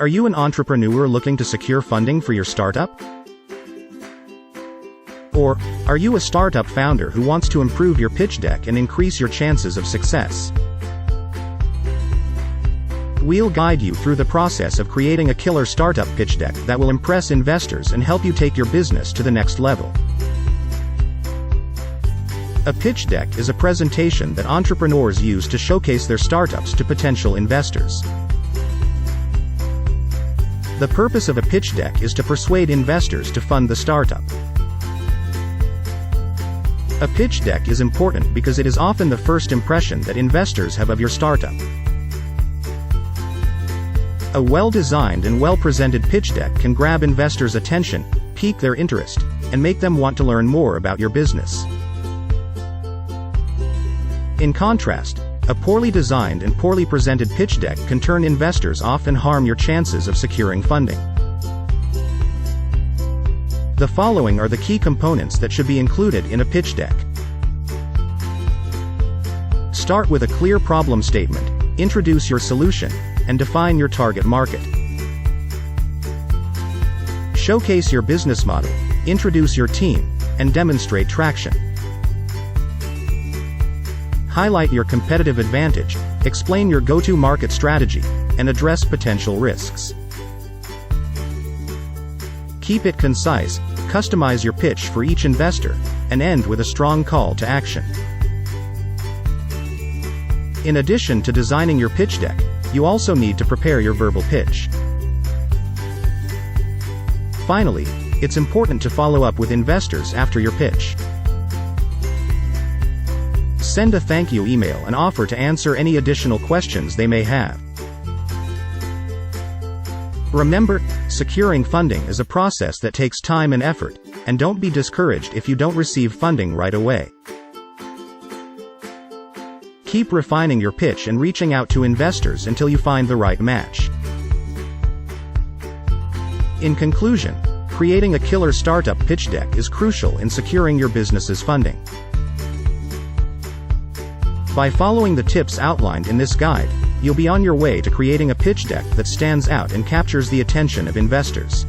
Are you an entrepreneur looking to secure funding for your startup? Or are you a startup founder who wants to improve your pitch deck and increase your chances of success? We'll guide you through the process of creating a killer startup pitch deck that will impress investors and help you take your business to the next level. A pitch deck is a presentation that entrepreneurs use to showcase their startups to potential investors. The purpose of a pitch deck is to persuade investors to fund the startup. A pitch deck is important because it is often the first impression that investors have of your startup. A well-designed and well-presented pitch deck can grab investors' attention, pique their interest, and make them want to learn more about your business. In contrast, a poorly designed and poorly presented pitch deck can turn investors off and harm your chances of securing funding. The following are the key components that should be included in a pitch deck. Start with a clear problem statement, introduce your solution, and define your target market. Showcase your business model, introduce your team, and demonstrate traction. Highlight your competitive advantage, explain your go-to-market strategy, and address potential risks. Keep it concise, customize your pitch for each investor, and end with a strong call to action. In addition to designing your pitch deck, you also need to prepare your verbal pitch. Finally, it's important to follow up with investors after your pitch. Send a thank you email and offer to answer any additional questions they may have. Remember, securing funding is a process that takes time and effort, and don't be discouraged if you don't receive funding right away. Keep refining your pitch and reaching out to investors until you find the right match. In conclusion, creating a killer startup pitch deck is crucial in securing your business's funding. By following the tips outlined in this guide, you'll be on your way to creating a pitch deck that stands out and captures the attention of investors.